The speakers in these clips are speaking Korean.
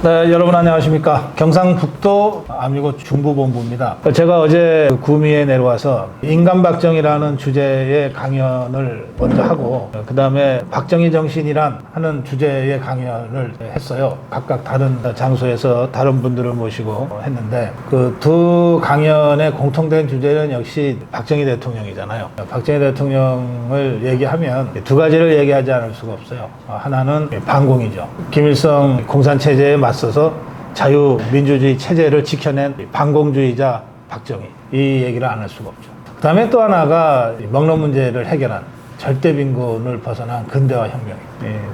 네, 여러분 안녕하십니까. 경상북도 아미고 중부본부입니다. 제가 어제 구미에 내려와서 인간박정이라는 주제의 강연을 먼저 하고 그 다음에 박정희 정신이란 하는 주제의 강연을 했어요. 각각 다른 장소에서 다른 분들을 모시고 했는데 그 두 강연의 공통된 주제는 역시 박정희 대통령이잖아요. 박정희 대통령을 얘기하면 두 가지를 얘기하지 않을 수가 없어요. 하나는 반공이죠. 김일성 공산체제에 맞서서 자유민주주의 체제를 지켜낸 반공주의자 박정희, 이 얘기를 안 할 수가 없죠. 그 다음에 또 하나가 먹는 문제를 해결한 절대빈곤을 벗어난 근대화 혁명입니다.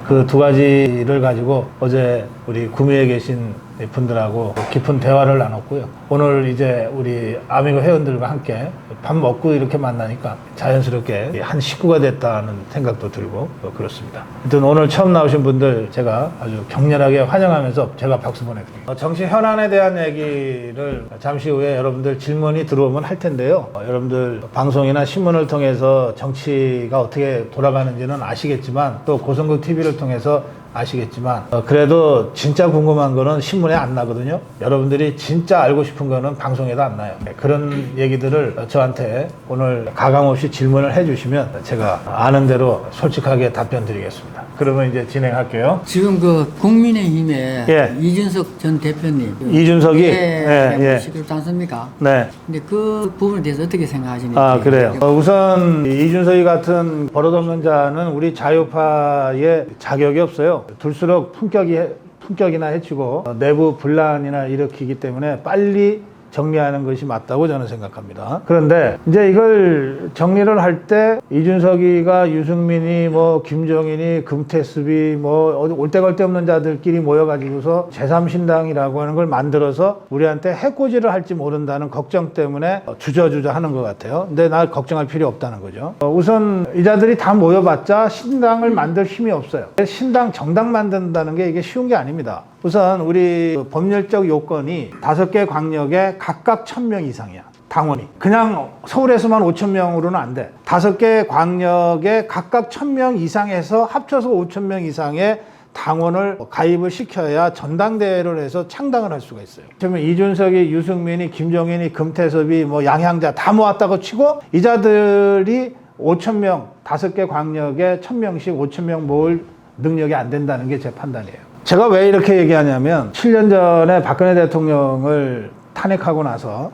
그 두 가지를 가지고 어제 우리 구미에 계신 분들하고 깊은 대화를 나눴고요. 오늘 이제 우리 아미고 회원들과 함께 밥 먹고 이렇게 만나니까 자연스럽게 한 식구가 됐다는 생각도 들고 그렇습니다. 하여튼 오늘 처음 나오신 분들 제가 아주 격렬하게 환영하면서 제가 박수 보내드립니다. 정치 현안에 대한 얘기를 잠시 후에 여러분들 질문이 들어오면 할 텐데요. 여러분들 방송이나 신문을 통해서 정치가 어떻게 돌아가는지는 아시겠지만 또 고성국 TV를 통해서 아시겠지만 그래도 진짜 궁금한 거는 신문에 안 나거든요. 여러분들이 진짜 알고 싶은 거는 방송에도 안 나요. 그런 얘기들을 저한테 오늘 가감없이 질문을 해주시면 제가 아는 대로 솔직하게 답변 드리겠습니다. 그러면 이제 진행할게요. 지금 그 국민의힘의 예. 이준석 전 대표님 이준석이 예. 시끄럽지 않습니까? 네. 근데 그 부분에 대해서 어떻게 생각하시는지. 아, 그래요. 우선 이준석이 같은 버릇없는 자는 우리 자유파에 자격이 없어요. 둘수록 품격이나 해치고 내부 분란이나 일으키기 때문에 빨리 정리하는 것이 맞다고 저는 생각합니다. 그런데 이제 이걸 정리를 할 때 이준석이가 유승민이 뭐 김종인이 금태섭이 뭐 올 데 걸 데 없는 자들끼리 모여가지고서 제3신당이라고 하는 걸 만들어서 우리한테 해코지를 할지 모른다는 걱정 때문에 주저주저 하는 것 같아요. 근데 나 걱정할 필요 없다는 거죠. 우선 이 자들이 다 모여봤자 신당을 만들 힘이 없어요. 신당 정당 만든다는 게 이게 쉬운 게 아닙니다. 우선 우리 법률적 요건이 5개 광역에 각각 1000명 이상이야. 당원이. 그냥 서울에서만 5000명으로는 안 돼. 5개 광역에 각각 1000명 이상에서 합쳐서 5000명 이상의 당원을 가입을 시켜야 전당대회를 해서 창당을 할 수가 있어요. 그러면 이준석이, 유승민이, 김종인이, 금태섭이, 뭐 양향자 다 모았다고 치고 이 자들이 5000명, 5개 광역에 1000명씩 5000명 모을 능력이 안 된다는 게 제 판단이에요. 제가 왜 이렇게 얘기하냐면 7년 전에 박근혜 대통령을 탄핵하고 나서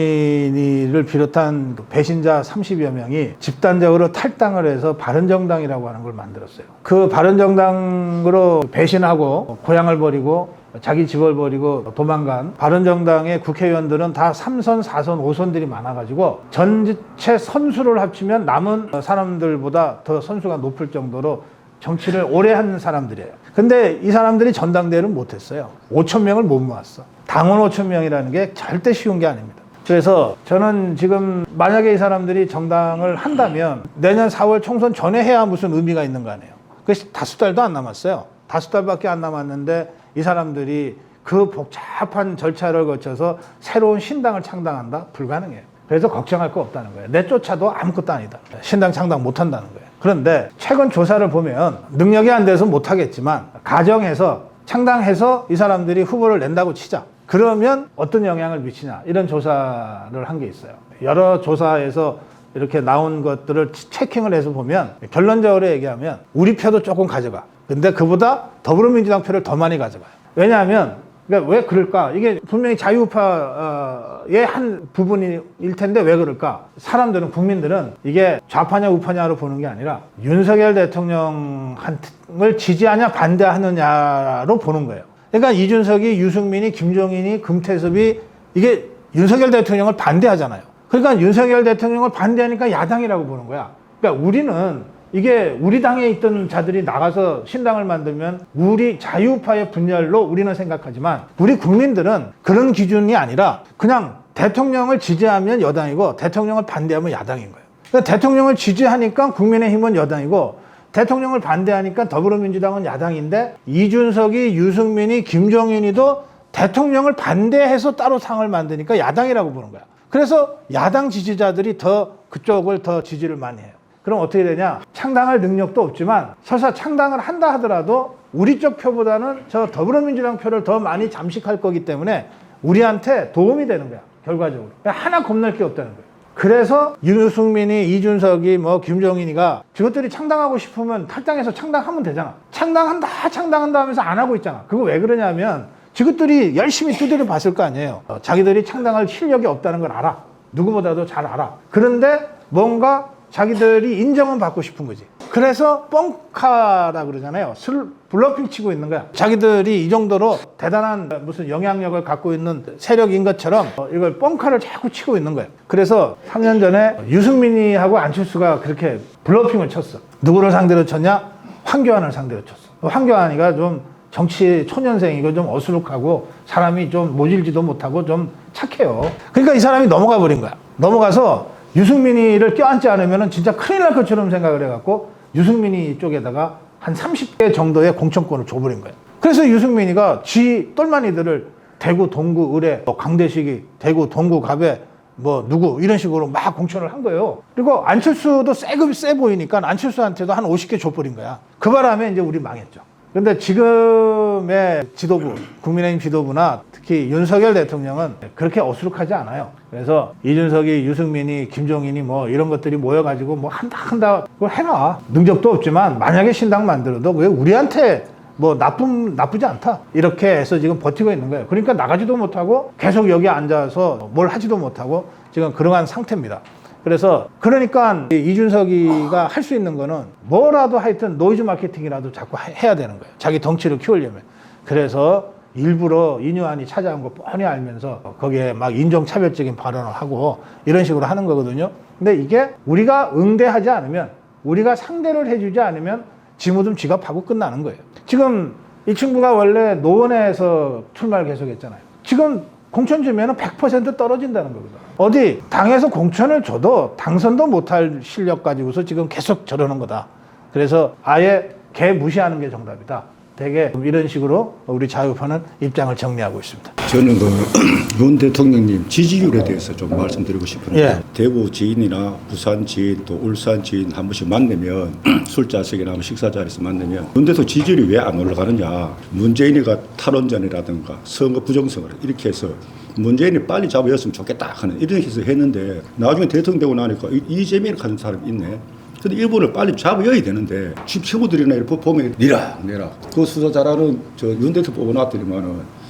유승민이를 비롯한 배신자 30여 명이 집단적으로 탈당을 해서 바른정당이라고 하는 걸 만들었어요. 그 바른정당으로 배신하고 고향을 버리고 자기 집을 버리고 도망간 바른정당의 국회의원들은 다 3선, 4선, 5선들이 많아가지고 전체 선수를 합치면 남은 사람들보다 더 선수가 높을 정도로 정치를 오래 한 사람들이에요. 근데 이 사람들이 전당대회를 못했어요. 5,000명을 못 모았어. 당원 5,000명이라는 게 절대 쉬운 게 아닙니다. 그래서 저는 지금 만약에 이 사람들이 정당을 한다면 내년 4월 총선 전에 해야 무슨 의미가 있는 거 아니에요. 그것이 5달도 안 남았어요. 5달밖에 안 남았는데 이 사람들이 그 복잡한 절차를 거쳐서 새로운 신당을 창당한다? 불가능해요. 그래서 걱정할 거 없다는 거예요. 내쫓아도 아무것도 아니다. 신당 창당 못 한다는 거예요. 그런데 최근 조사를 보면 능력이 안 돼서 못 하겠지만 가정해서 창당해서 이 사람들이 후보를 낸다고 치자. 그러면 어떤 영향을 미치냐 이런 조사를 한 게 있어요. 여러 조사에서 이렇게 나온 것들을 체킹을 해서 보면 결론적으로 얘기하면 우리 표도 조금 가져가. 근데 그보다 더불어민주당 표를 더 많이 가져가요. 왜냐하면 그러니까 왜 그럴까? 이게 분명히 자유파의 한 부분일 텐데 왜 그럴까? 사람들은, 국민들은 이게 좌파냐 우파냐로 보는 게 아니라 윤석열 대통령을 지지하냐 반대하느냐로 보는 거예요. 그러니까 이준석이, 유승민이, 김종인이, 금태섭이 이게 윤석열 대통령을 반대하잖아요. 그러니까 윤석열 대통령을 반대하니까 야당이라고 보는 거야. 그러니까 우리는 이게 우리 당에 있던 자들이 나가서 신당을 만들면 우리 자유파의 분열로 우리는 생각하지만 우리 국민들은 그런 기준이 아니라 그냥 대통령을 지지하면 여당이고 대통령을 반대하면 야당인 거예요. 그러니까 대통령을 지지하니까 국민의힘은 여당이고 대통령을 반대하니까 더불어민주당은 야당인데 이준석이, 유승민이, 김종인이도 대통령을 반대해서 따로 상을 만드니까 야당이라고 보는 거야. 그래서 야당 지지자들이 더 그쪽을 더 지지를 많이 해요. 그럼 어떻게 되냐? 창당할 능력도 없지만 설사 창당을 한다 하더라도 우리 쪽 표보다는 저 더불어민주당 표를 더 많이 잠식할 거기 때문에 우리한테 도움이 되는 거야. 결과적으로. 하나 겁날 게 없다는 거야. 그래서 유승민이, 이준석이, 김종인이가 저것들이 창당하고 싶으면 탈당해서 창당하면 되잖아. 창당한다 하면서 안 하고 있잖아. 그거 왜 그러냐면 저것들이 열심히 두드려 봤을 거 아니에요. 자기들이 창당할 실력이 없다는 걸 알아. 누구보다도 잘 알아. 그런데 뭔가 자기들이 인정은 받고 싶은 거지. 그래서 뻥카라 그러잖아요. 블러핑 치고 있는 거야. 자기들이 이 정도로 대단한 무슨 영향력을 갖고 있는 세력인 것처럼 이걸 뻥카를 자꾸 치고 있는 거예요. 그래서 3년 전에 유승민이하고 안철수가 그렇게 블러핑을 쳤어. 누구를 상대로 쳤냐? 황교안을 상대로 쳤어. 황교안이가 좀 정치 초년생이고 좀 어수룩하고 사람이 좀 모질지도 못하고 좀 착해요. 그러니까 이 사람이 넘어가 버린 거야. 넘어가서 유승민이를 껴안지 않으면 진짜 큰일 날 것처럼 생각을 해갖고 유승민이 쪽에다가 한 30개 정도의 공천권을 줘버린 거예요. 그래서 유승민이가 지 똘마니들을 대구, 동구, 의뢰, 강대식이 대구, 동구, 갑에 누구 이런 식으로 막 공천을 한 거예요. 그리고 안철수도 세 보이니까 안철수한테도 한 50개 줘버린 거야. 그 바람에 이제 우리 망했죠. 근데 지금의 지도부, 국민의힘 지도부나 특히 윤석열 대통령은 그렇게 어수룩하지 않아요. 그래서 이준석이, 유승민이, 김종인이 이런 것들이 모여가지고 한다, 그걸 해라. 능력도 없지만 만약에 신당 만들어도 왜 우리한테 나쁘지 않다. 이렇게 해서 지금 버티고 있는 거예요. 그러니까 나가지도 못하고 계속 여기 앉아서 뭘 하지도 못하고 지금 그러한 상태입니다. 그러니까 이준석이가 할 수 있는 거는 뭐라도 하여튼 노이즈 마케팅이라도 자꾸 해야 되는 거예요. 자기 덩치를 키우려면. 그래서 일부러 이뇨한이 찾아온 거 뻔히 알면서 거기에 막 인종차별적인 발언을 하고 이런 식으로 하는 거거든요. 근데 이게 우리가 응대하지 않으면, 우리가 상대를 해주지 않으면 지 무덤 지가 파고 끝나는 거예요. 지금 이 친구가 원래 노원에서 출마를 계속했잖아요. 지금 공천 주면 100% 떨어진다는 거거든. 어디 당에서 공천을 줘도 당선도 못할 실력 가지고서 지금 계속 저러는 거다. 그래서 아예 개 무시하는 게 정답이다. 되게 이런 식으로 우리 자유파는 입장을 정리하고 있습니다. 저는 윤 대통령님 지지율에 대해서 좀 말씀드리고 싶은데 예. 대구 지인이나 부산 지인 또 울산 지인 한 번씩 만나면 술자석이나 식사 자리에서 만나면 윤 대통령 지지율이 왜 안 올라가느냐, 문재인이가 탈원전이라든가 선거 부정선거 이렇게 해서 문재인이 빨리 잡아였으면 좋겠다 하는 이런 식으로 했는데 나중에 대통령 되고 나니까 이재명을 가는 사람이 있네. 근데 일본을 빨리 잡아야 되는데 집 친구들이나 이렇게 보면 니락 그 수사 잘하는 윤 대통령 뽑아놨더니만은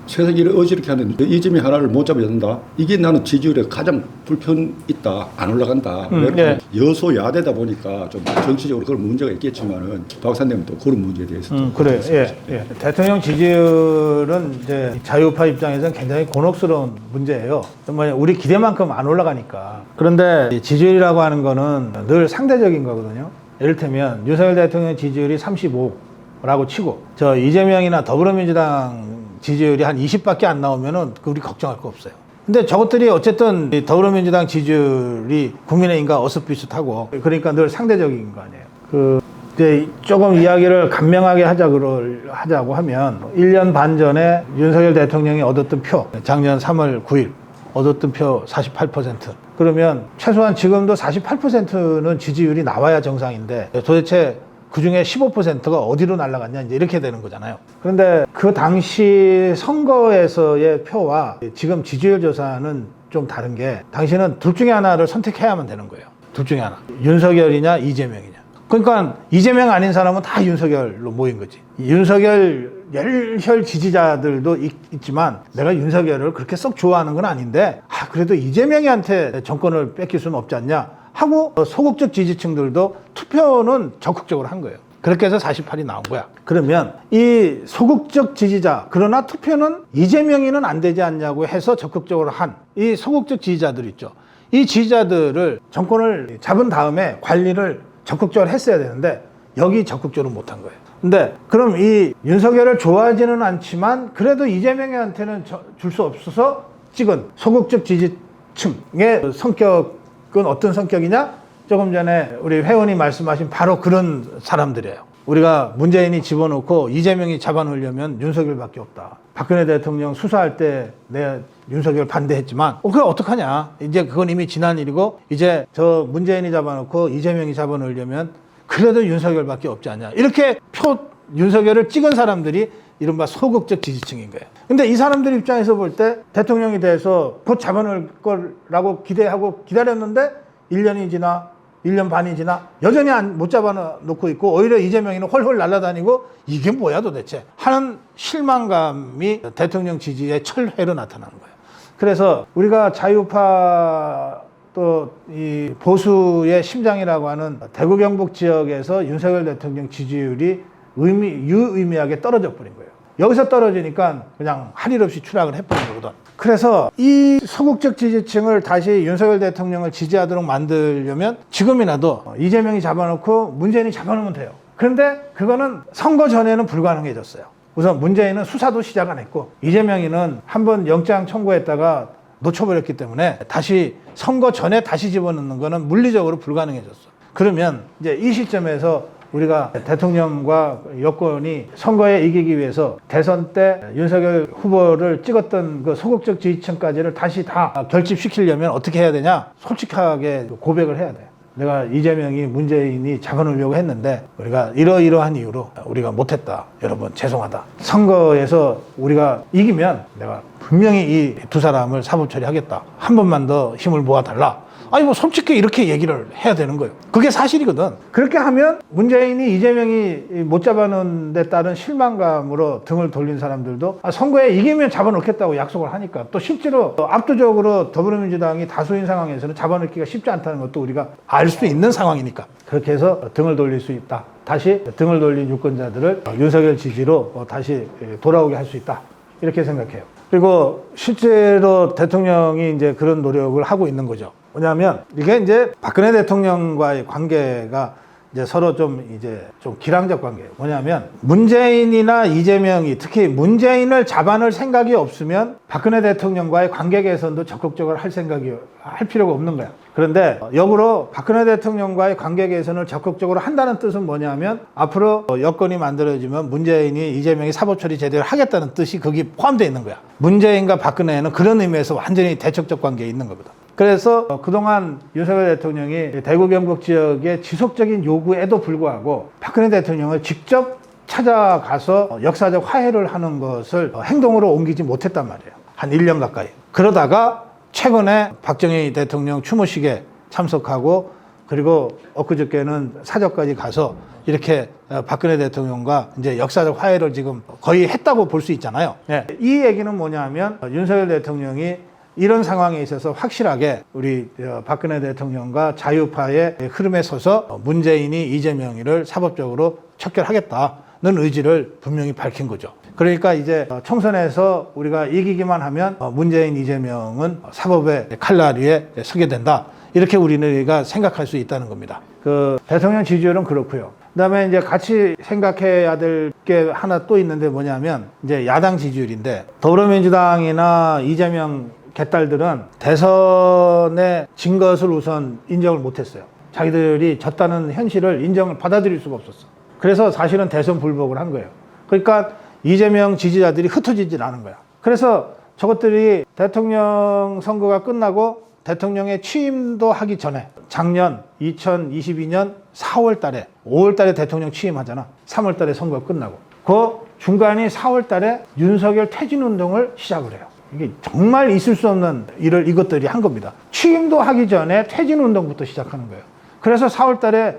세상이 어지럽게 하는데 이재명 하나를 못 잡아야 된다. 이게 나는 지지율에 가장 불편 있다. 안 올라간다. 네. 여소야대다 보니까 좀 정치적으로 그런 문제가 있겠지만은 박사님은 또 그런 문제에 대해서 그래요. 예. 대통령 지지율은 이제 자유파 입장에서는 굉장히 곤혹스러운 문제예요. 정말 우리 기대만큼 안 올라가니까. 그런데 지지율이라고 하는 거는 늘 상대적인 거거든요. 이를테면 윤석열 대통령 지지율이 35라고 치고 이재명이나 더불어민주당 지지율이 한 20밖에 안 나오면은 우리 걱정할 거 없어요. 근데 저것들이 어쨌든 더불어민주당 지지율이 국민의힘과 어슷비슷하고 그러니까 늘 상대적인 거 아니에요. 이제 조금 이야기를 간명하게 하자고 하면 1년 반 전에 윤석열 대통령이 얻었던 표, 작년 3월 9일 얻었던 표 48%. 그러면 최소한 지금도 48%는 지지율이 나와야 정상인데 도대체 그 중에 15%가 어디로 날아갔냐, 이제 이렇게 되는 거잖아요. 그런데 그 당시 선거에서의 표와 지금 지지율 조사는 좀 다른 게 당시는 둘 중에 하나를 선택해야만 되는 거예요. 둘 중에 하나. 윤석열이냐, 이재명이냐. 그러니까 이재명 아닌 사람은 다 윤석열로 모인 거지. 윤석열 열혈 지지자들도 있지만 내가 윤석열을 그렇게 썩 좋아하는 건 아닌데 그래도 이재명이한테 정권을 뺏길 수는 없지 않냐 하고 소극적 지지층들도 투표는 적극적으로 한 거예요. 그렇게 해서 48이 나온 거야. 그러면 이 소극적 지지자, 그러나 투표는 이재명이는 안 되지 않냐고 해서 적극적으로 한 이 소극적 지지자들 있죠. 이 지지자들을 정권을 잡은 다음에 관리를 적극적으로 했어야 되는데 여기 적극적으로 못한 거예요. 근데 그럼 이 윤석열을 좋아하지는 않지만 그래도 이재명한테는 줄 수 없어서 찍은 소극적 지지층의 성격은 어떤 성격이냐? 조금 전에 우리 회원이 말씀하신 바로 그런 사람들이에요. 우리가 문재인이 집어넣고 이재명이 잡아놓으려면 윤석열밖에 없다. 박근혜 대통령 수사할 때 내 윤석열 반대했지만 그게 어떡하냐. 이제 그건 이미 지난 일이고 이제 저 문재인이 잡아놓고 이재명이 잡아놓으려면 그래도 윤석열밖에 없지 않냐. 이렇게 윤석열을 찍은 사람들이 이른바 소극적 지지층인 거예요. 근데 이 사람들 입장에서 볼 때 대통령이 돼서 곧 잡아놓을 거라고 기대하고 기다렸는데 1년이 지나 1년 반이 지나 여전히 못 잡아놓고 있고 오히려 이재명이는 훨훨 날아다니고 이게 뭐야 도대체 하는 실망감이 대통령 지지의 철회로 나타나는 거예요. 그래서 우리가 자유파 또 이 보수의 심장이라고 하는 대구 경북 지역에서 윤석열 대통령 지지율이 유의미하게 떨어져 버린 거예요. 여기서 떨어지니까 그냥 할 일 없이 추락을 해버린 거거든. 그래서 이 소극적 지지층을 다시 윤석열 대통령을 지지하도록 만들려면 지금이라도 이재명이 잡아놓고 문재인이 잡아놓으면 돼요. 그런데 그거는 선거 전에는 불가능해졌어요. 우선 문재인은 수사도 시작 안 했고 이재명이는 한번 영장 청구했다가 놓쳐버렸기 때문에 다시 선거 전에 다시 집어넣는 거는 물리적으로 불가능해졌어. 그러면 이제 이 시점에서 우리가 대통령과 여권이 선거에 이기기 위해서 대선 때 윤석열 후보를 찍었던 그 소극적 지지층까지를 다시 다 결집시키려면 어떻게 해야 되냐? 솔직하게 고백을 해야 돼. 내가 이재명이 문재인이 잡아놓으려고 했는데 우리가 이러이러한 이유로 우리가 못했다. 여러분 죄송하다. 선거에서 우리가 이기면 내가 분명히 이 두 사람을 사법 처리하겠다. 한 번만 더 힘을 모아달라. 아니 뭐 솔직히 이렇게 얘기를 해야 되는 거예요. 그게 사실이거든. 그렇게 하면 문재인이 이재명이 못 잡아놓은 데 따른 실망감으로 등을 돌린 사람들도 선거에 이기면 잡아놓겠다고 약속을 하니까 또 실제로 압도적으로 더불어민주당이 다수인 상황에서는 잡아놓기가 쉽지 않다는 것도 우리가 알 수 있는 상황이니까 그렇게 해서 등을 돌릴 수 있다. 다시 등을 돌린 유권자들을 윤석열 지지로 다시 돌아오게 할 수 있다. 이렇게 생각해요. 그리고 실제로 대통령이 이제 그런 노력을 하고 있는 거죠. 뭐냐면 이게 이제 박근혜 대통령과의 관계가 이제 서로 좀 기량적 관계예요. 뭐냐면 문재인이나 이재명이 특히 문재인을 잡아놓을 생각이 없으면 박근혜 대통령과의 관계 개선도 적극적으로 할 필요가 없는 거야. 그런데 역으로 박근혜 대통령과의 관계 개선을 적극적으로 한다는 뜻은 뭐냐면 앞으로 여건이 만들어지면 문재인이 이재명이 사법처리 제대로 하겠다는 뜻이 거기 포함되어 있는 거야. 문재인과 박근혜는 그런 의미에서 완전히 대척적 관계에 있는 거거든. 그래서 그동안 윤석열 대통령이 대구 경북 지역의 지속적인 요구에도 불구하고 박근혜 대통령을 직접 찾아가서 역사적 화해를 하는 것을 행동으로 옮기지 못했단 말이에요. 한 1년 가까이. 그러다가 최근에 박정희 대통령 추모식에 참석하고 그리고 엊그저께는 사저까지 가서 이렇게 박근혜 대통령과 이제 역사적 화해를 지금 거의 했다고 볼 수 있잖아요. 네. 이 얘기는 뭐냐면 윤석열 대통령이 이런 상황에 있어서 확실하게 우리 박근혜 대통령과 자유파의 흐름에 서서 문재인이 이재명이를 사법적으로 척결하겠다는 의지를 분명히 밝힌 거죠. 그러니까 이제 총선에서 우리가 이기기만 하면 문재인, 이재명은 사법의 칼날 위에 서게 된다. 이렇게 우리가 생각할 수 있다는 겁니다. 그 대통령 지지율은 그렇고요. 그다음에 이제 같이 생각해야 될 게 하나 또 있는데 뭐냐면 이제 야당 지지율인데 더불어민주당이나 이재명 개딸들은 대선에 진 것을 우선 인정을 못했어요. 자기들이 졌다는 현실을 받아들일 수가 없었어. 그래서 사실은 대선 불복을 한 거예요. 그러니까 이재명 지지자들이 흩어지질 않은 거야. 그래서 저것들이 대통령 선거가 끝나고 대통령의 취임도 하기 전에 작년 2022년 4월 달에 5월 달에 대통령 취임하잖아. 3월 달에 선거가 끝나고. 그 중간이 4월 달에 윤석열 퇴진 운동을 시작을 해요. 이게 정말 있을 수 없는 일을 이것들이 한 겁니다. 취임도 하기 전에 퇴진 운동부터 시작하는 거예요. 그래서 4월 달에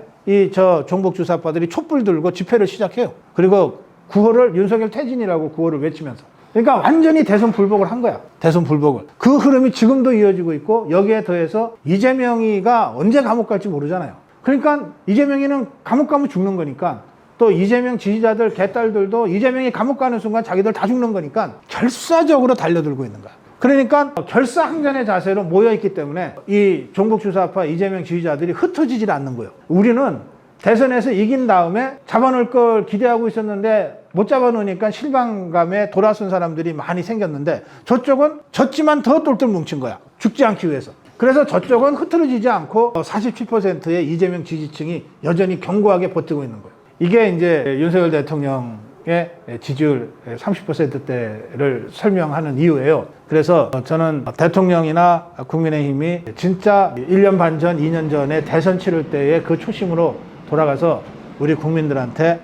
종북 주사파들이 촛불 들고 집회를 시작해요. 그리고 구호를 윤석열 퇴진이라고 구호를 외치면서. 그러니까 완전히 대선 불복을 한 거야. 대선 불복을. 그 흐름이 지금도 이어지고 있고 여기에 더해서 이재명이가 언제 감옥 갈지 모르잖아요. 그러니까 이재명이는 감옥 가면 죽는 거니까 또 이재명 지지자들 개딸들도 이재명이 감옥 가는 순간 자기들 다 죽는 거니까 결사적으로 달려들고 있는 거야. 그러니까 결사항전의 자세로 모여있기 때문에 이 종북주사파 이재명 지지자들이 흩어지질 않는 거예요. 우리는 대선에서 이긴 다음에 잡아놓을 걸 기대하고 있었는데 못 잡아놓으니까 실망감에 돌아선 사람들이 많이 생겼는데 저쪽은 졌지만 더 똘똘 뭉친 거야. 죽지 않기 위해서. 그래서 저쪽은 흐트러지지 않고 47%의 이재명 지지층이 여전히 견고하게 버티고 있는 거예요. 이게 이제 윤석열 대통령의 지지율 30%대를 설명하는 이유예요. 그래서 저는 대통령이나 국민의힘이 진짜 1년 반 전, 2년 전에 대선 치를 때의 그 초심으로 돌아가서 우리 국민들한테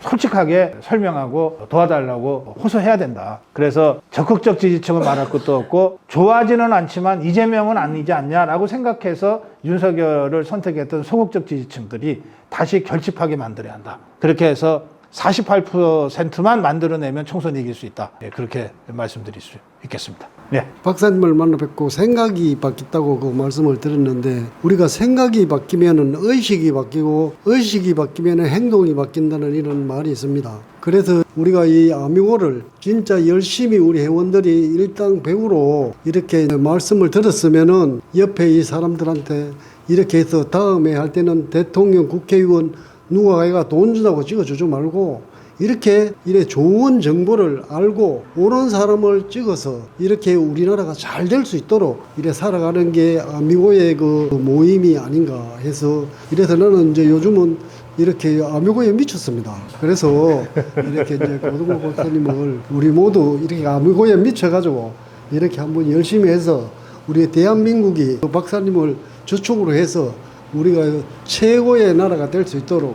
솔직하게 설명하고 도와달라고 호소해야 된다. 그래서 적극적 지지층은 말할 것도 없고 좋아하지는 않지만 이재명은 아니지 않냐라고 생각해서 윤석열을 선택했던 소극적 지지층들이 다시 결집하게 만들어야 한다. 그렇게 해서 48%만 만들어내면 총선 이길 수 있다. 예, 그렇게 말씀드릴 수 있겠습니다. 네. 박사님을 만나 뵙고 생각이 바뀌었다고 그 말씀을 드렸는데, 우리가 생각이 바뀌면은 의식이 바뀌고 의식이 바뀌면은 행동이 바뀐다는 이런 말이 있습니다. 그래서 우리가 이 아미고를 진짜 열심히 우리 회원들이 일당백으로 이렇게 말씀을 들었으면은 옆에 이 사람들한테 이렇게 해서 다음에 할 때는 대통령, 국회의원 누가 얘가 돈 준다고 찍어주지 말고 이렇게 좋은 정보를 알고 옳은 사람을 찍어서 이렇게 우리나라가 잘 될 수 있도록 이래 살아가는 게 아미고의 그 모임이 아닌가 해서, 이래서 나는 이제 요즘은 이렇게 아미고에 미쳤습니다. 그래서 이렇게 이제 고등호 박사님을 우리 모두 이렇게 아미고에 미쳐가지고 이렇게 한번 열심히 해서 우리 대한민국이 그 박사님을 주축으로 해서 우리가 최고의 나라가 될 수 있도록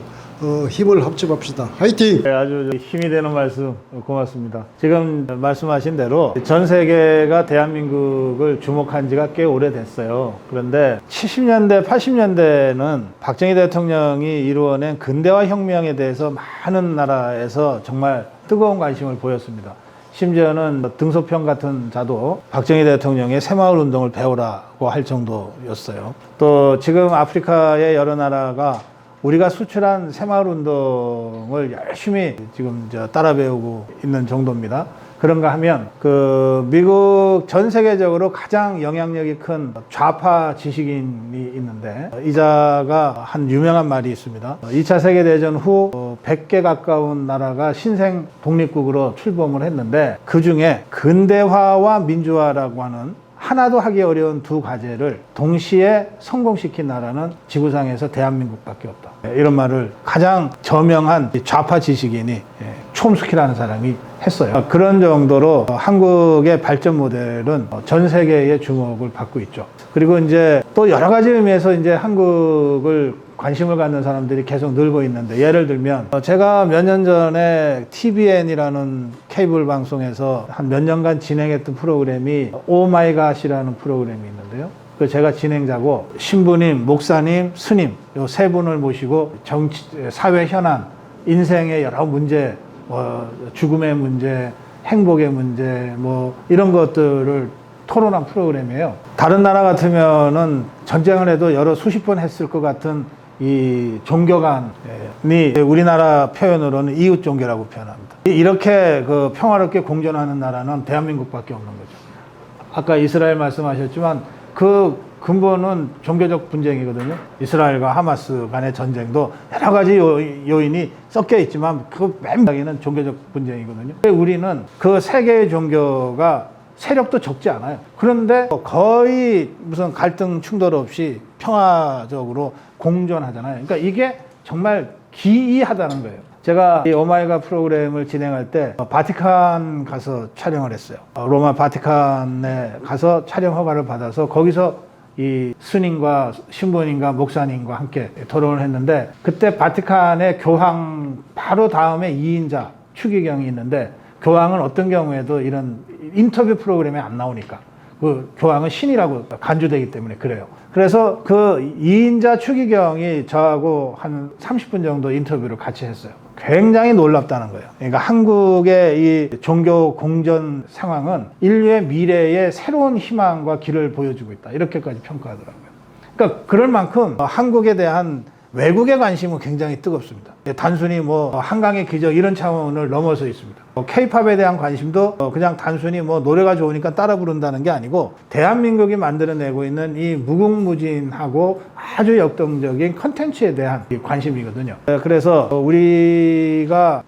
힘을 합쳐봅시다. 화이팅! 네, 아주 힘이 되는 말씀 고맙습니다. 지금 말씀하신 대로 전 세계가 대한민국을 주목한 지가 꽤 오래됐어요. 그런데 70년대, 80년대는 박정희 대통령이 이루어낸 근대화 혁명에 대해서 많은 나라에서 정말 뜨거운 관심을 보였습니다. 심지어는 등소평 같은 자도 박정희 대통령의 새마을 운동을 배우라고 할 정도였어요. 또 지금 아프리카의 여러 나라가 우리가 수출한 새마을 운동을 열심히 지금 따라 배우고 있는 정도입니다. 그런가 하면 그 미국 전 세계적으로 가장 영향력이 큰 좌파 지식인이 있는데, 이자가 한 유명한 말이 있습니다. 2차 세계대전 후 100개 가까운 나라가 신생 독립국으로 출범을 했는데, 그 중에 근대화와 민주화라고 하는 하나도 하기 어려운 두 과제를 동시에 성공시킨 나라는 지구상에서 대한민국밖에 없다. 이런 말을 가장 저명한 좌파 지식인이 촘스키라는 사람이 했어요. 그런 정도로 한국의 발전 모델은 전 세계의 주목을 받고 있죠. 그리고 이제 또 여러 가지 의미에서 이제 한국을 관심을 갖는 사람들이 계속 늘고 있는데, 예를 들면 제가 몇 년 전에 TVN이라는 케이블 방송에서 한 몇 년간 진행했던 프로그램이 오마이갓이라는 프로그램이 있는데요. 그 제가 진행자고 신부님, 목사님, 스님 요 세 분을 모시고 정치, 사회 현안, 인생의 여러 문제, 죽음의 문제, 행복의 문제, 이런 것들을 토론한 프로그램이에요. 다른 나라 같으면은 전쟁을 해도 여러 수십 번 했을 것 같은 이 종교관이 우리나라 표현으로는 이웃 종교라고 표현합니다. 이렇게 그 평화롭게 공존하는 나라는 대한민국밖에 없는 거죠. 아까 이스라엘 말씀하셨지만 그 근본은 종교적 분쟁이거든요. 이스라엘과 하마스 간의 전쟁도 여러 가지 요인이 섞여 있지만 그 맨 마지막에는 종교적 분쟁이거든요. 우리는 그 세 개의 종교가 세력도 적지 않아요. 그런데 거의 무슨 갈등 충돌 없이 평화적으로 공존하잖아요. 그러니까 이게 정말 기이하다는 거예요. 제가 이 오마이갓 프로그램을 진행할 때 바티칸 가서 촬영을 했어요. 로마 바티칸에 가서 촬영 허가를 받아서 거기서 이 스님과 신부님과 목사님과 함께 토론을 했는데, 그때 바티칸의 교황 바로 다음에 2인자 추기경이 있는데, 교황은 어떤 경우에도 이런 인터뷰 프로그램에 안 나오니까, 그 교황은 신이라고 간주되기 때문에 그래요. 그래서 그 2인자 추기경이 저하고 한 30분 정도 인터뷰를 같이 했어요. 굉장히 놀랍다는 거예요. 그러니까 한국의 이 종교 공존 상황은 인류의 미래의 새로운 희망과 길을 보여주고 있다. 이렇게까지 평가하더라고요. 그러니까 그럴 만큼 한국에 대한 외국의 관심은 굉장히 뜨겁습니다. 단순히 한강의 기적 이런 차원을 넘어서 있습니다. K-팝에 대한 관심도 그냥 단순히 노래가 좋으니까 따라 부른다는 게 아니고, 대한민국이 만들어내고 있는 이 무궁무진하고 아주 역동적인 컨텐츠에 대한 관심이거든요. 그래서 우리가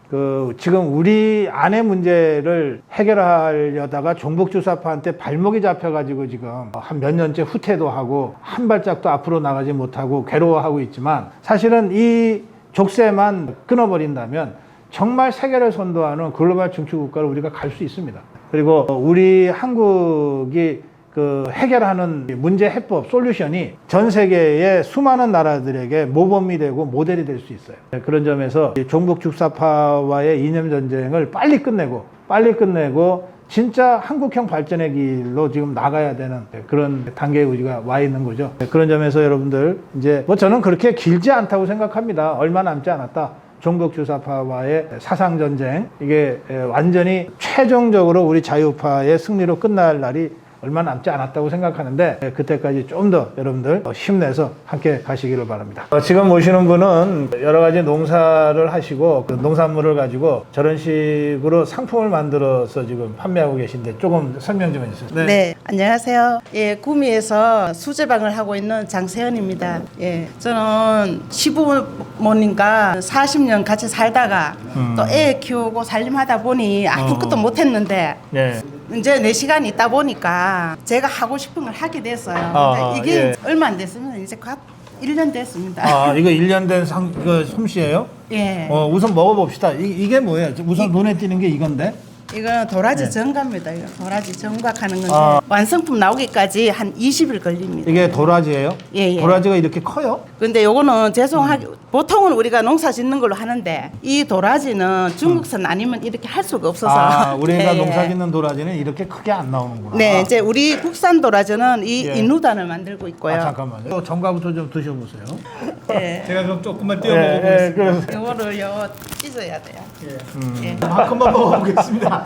지금 우리 안의 문제를 해결하려다가 종북주사파한테 발목이 잡혀가지고 지금 한 몇 년째 후퇴도 하고 한 발짝도 앞으로 나가지 못하고 괴로워하고 있지만, 사실은 이 족쇄만 끊어버린다면 정말 세계를 선도하는 글로벌 중추국가를 우리가 갈 수 있습니다. 그리고 우리 한국이 그 해결하는 문제 해법, 솔루션이 전 세계의 수많은 나라들에게 모범이 되고 모델이 될 수 있어요. 그런 점에서 종북 죽사파와의 이념 전쟁을 빨리 끝내고 진짜 한국형 발전의 길로 지금 나가야 되는 그런 단계에 우리가 와 있는 거죠. 그런 점에서 여러분들 이제 뭐 저는 그렇게 길지 않다고 생각합니다. 얼마 남지 않았다. 종북 주사파와의 사상 전쟁, 이게 완전히 최종적으로 우리 자유파의 승리로 끝날 날이 얼마 남지 않았다고 생각하는데, 그때까지 좀 더 여러분들 힘내서 함께 가시기를 바랍니다. 지금 모시는 분은 여러 가지 농사를 하시고 그 농산물을 가지고 저런 식으로 상품을 만들어서 지금 판매하고 계신데 조금 설명 좀 해주세요. 네, 안녕하세요. 예, 구미에서 수제방을 하고 있는 장세현입니다. 예, 저는 시부모님과 40년 같이 살다가 또 애 키우고 살림하다 보니 아무것도 못했는데 네. 이제 내 시간이 있다 보니까 제가 하고 싶은 걸 하게 됐어요. 근데 이게 예. 얼마 안 됐으면 이제 갓 1년 됐습니다. 이거 1년 된 이거 솜씨예요? 예. 우선 먹어봅시다. 이게 뭐예요? 우선 눈에 띄는 게 이건데? 이거는 도라지 네. 전과입니다. 이거 도라지 전과하는 건데 완성품 나오기까지 한 20일 걸립니다. 이게 도라지예요? 예, 예. 도라지가 이렇게 커요? 근데 요거는 보통은 우리가 농사 짓는 걸로 하는데 이 도라지는 중국산 아니면 이렇게 할 수가 없어서 우리가 예, 농사 예. 짓는 도라지는 이렇게 크게 안 나오는구나. 네, 이제 우리 국산 도라지는 이 예. 인후단을 만들고 있고요. 잠깐만요. 전과부터 좀 드셔보세요. 예. 제가 그럼 조금만 띄워 예, 먹어보겠습니다. 그래서 요거를요 찢어야 돼요. 예. 한큼만 먹어보겠습니다.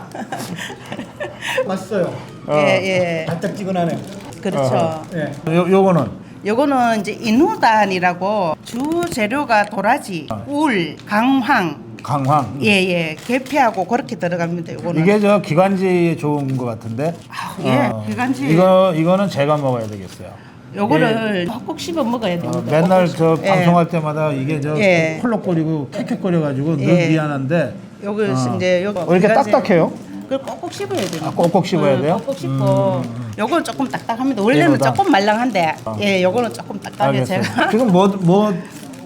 맛있어요. 예, 달짝지근하네요. 그렇죠. 예. 요거는 요거는 이제 인후단이라고 주 재료가 도라지, 울, 강황, 강황. 예, 계피하고 그렇게 들어갑니다. 요거는. 이게 저 기관지에 좋은 것 같은데. 예, 기관지. 이거는 제가 먹어야 되겠어요. 요거를 꼭 씹어 먹어야 됩니다. 맨날 꼭 저 씹어. 예. 방송할 때마다 이게 저 예. 콜록거리고 캑캑거려가지고 늘 예. 미안한데. 요거 이제 요거 왜 이렇게 기관지. 딱딱해요? 그걸 꼭꼭 씹어야 돼요. 꼭꼭 씹어야 돼요? 꼭꼭 씹고 요거는 조금 딱딱합니다. 원래는 얘보다? 조금 말랑한데 예, 요거는 조금 딱딱해 알겠어요. 제가. 지금 뭐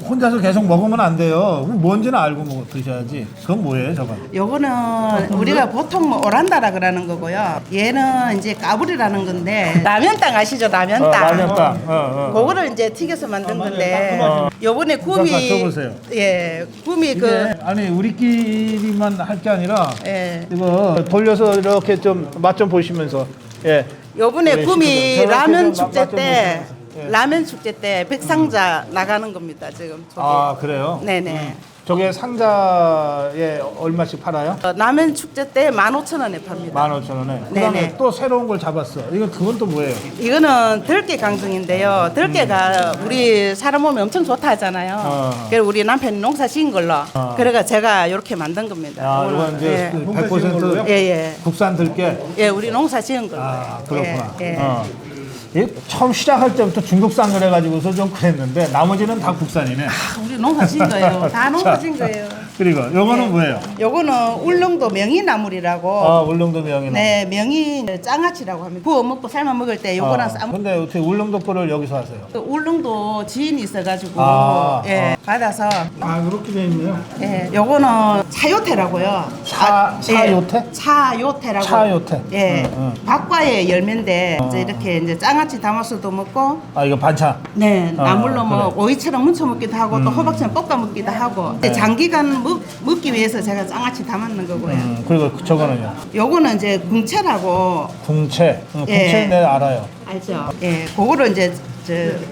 혼자서 계속 먹으면 안 돼요. 뭔지는 알고 드셔야지. 그건 뭐예요, 저건? 요거는 우리가 보통 뭐 오란다라 그러는 거고요. 얘는 이제 까불이라는 건데 라면땅 아시죠? 라면땅. 라면땅. 그거를 이제 튀겨서 만든 건데 요번에 잠깐 구미 줘보세요. 예, 구미 이게 그 아니 우리끼리만 할 게 아니라 예. 이거 돌려서 이렇게 좀 맛 좀 보시면서 예. 요번에 네, 구미 시켜서. 라면 저렇게 축제 맛좀 때 보시면서. 예. 라면 축제 때 백상자 나가는 겁니다 지금. 저게. 그래요? 네네. 저게 상자에 얼마씩 팔아요? 라면 축제 때 15,000원에 팝니다. 15,000원에. 그다음에 네네. 또 새로운 걸 잡았어. 그건 또 뭐예요? 이거는 들깨 강정인데요. 들깨가 우리 사람 몸에 엄청 좋다 하잖아요. 그래서 우리 남편이 농사 지은 걸로. 그래가 제가 이렇게 만든 겁니다. 이건 이제 예. 100% 예. 국산 들깨. 예, 우리 농사 지은 걸로. 그렇구나. 예. 이게 처음 시작할 때부터 중국산 그래가지고서 좀 그랬는데 나머지는 다 국산이네. 우리 농사 지은 거예요. 다 농사 지은 거예요. 그리고 요거는 뭐예요? 요거는 울릉도 명이나물이라고. 울릉도 명이나. 네, 명이 장아찌라고 합니다. 구워 먹고 삶아 먹을 때 요거랑 싸 근데 어떻게 울릉도 거를 여기서 하세요? 그 울릉도 지인이 있어가지고 받아서 그렇게 돼 있네요. 예, 요거는 차요태라고요. 차요태? 차요태라고. 차요태. 예, 박과의 열매인데 이제 이렇게 이제 장아찌 담아서도 먹고, 이거 반찬. 네, 나물로 뭐 그래. 오이처럼 무쳐 먹기도 하고 또 호박처럼 볶아 먹기도 하고. 근데 장기간 먹기 위해서 제가 장아찌 담았는 거고요. 그리고 저거는요? 요거는 이제 궁채라고 궁채. 궁채 예. 네 알아요. 알죠? 예, 그거를 이제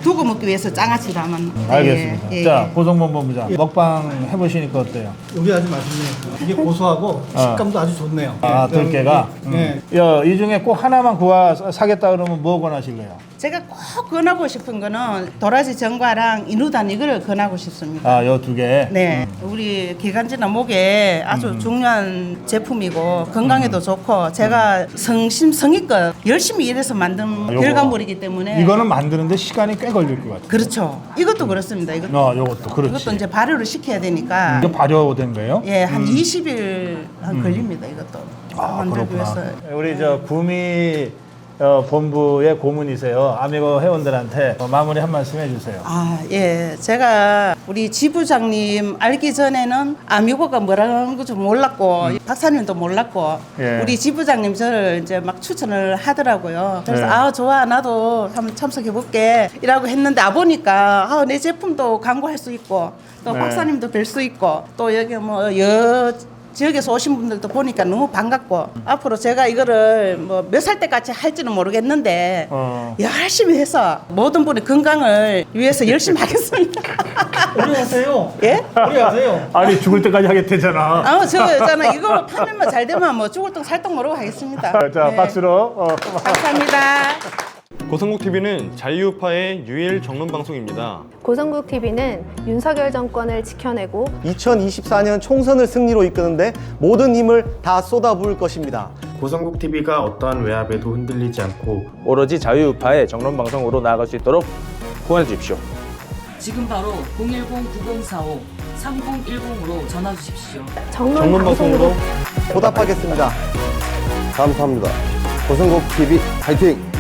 두고 먹기 위해서 장아찌 담은. 알겠습니다. 예, 예. 자, 고성범 본부장 먹방 해보시니까 어때요? 여기 아주 맛있네요. 이게 고소하고 식감도 아주 좋네요. 들깨가. 네. 이 중에 꼭 하나만 사겠다 그러면 뭐 권하실래요? 제가 꼭 권하고 싶은 거는 도라지 전과랑 인후단 이거를 권하고 싶습니다. 요 두 개. 네, 우리 기관지나 목에 아주 중요한 제품이고 건강에도 좋고 제가 성의껏 열심히 일해서 만든 요거. 결과물이기 때문에 이거는 만드는데 시간이 꽤 걸릴 것 같아요. 그렇죠. 이것도 그렇습니다. 이것도 요것도 그렇지. 이것도 이제 발효를 시켜야 되니까 이거 발효된 거예요? 예, 한 20일 걸립니다. 이것도 만들기 그렇구나. 위해서. 우리 저 구미 본부의 고문이세요. 아미고 회원들한테 마무리 한 말씀 해주세요. 아, 예. 제가 우리 지부장님 알기 전에는 아미고가 뭐라는 거 좀 몰랐고, 박사님도 몰랐고, 예. 우리 지부장님 저를 이제 막 추천을 하더라고요. 그래서 예. 아, 좋아. 나도 한번 참석해볼게. 이라고 했는데, 와보니까 아, 내 제품도 광고할 수 있고, 또 네. 박사님도 뵐 수 있고, 또 여기 뭐, 지역에서 오신 분들도 보니까 너무 반갑고 앞으로 제가 이거를 뭐 몇 살 때까지 할지는 모르겠는데 열심히 해서 모든 분의 건강을 위해서 열심히 하겠습니다. 오래 하세요. 예? 오래 하세요. 아니 죽을 때까지 하겠대잖아. 저 있잖아 이거 판매만 잘 되면 뭐 죽을 똥 살똥 모르고 하겠습니다. 자 네. 박수로. 감사합니다. 고성국TV는 자유우파의 유일 정론 방송입니다. 고성국 TV는 윤석열 정권을 지켜내고 2024년 총선을 승리로 이끄는데 모든 힘을 다 쏟아부을 것입니다. 고성국 TV가 어떠한 외압에도 흔들리지 않고 오로지 자유우파의 정론 방송으로 나아갈 수 있도록 후원해 주십시오. 지금 바로 010-9045-3010으로 전화 주십시오. 정론 방송으로 보답하겠습니다. 감사합니다. 고성국 TV 화이팅!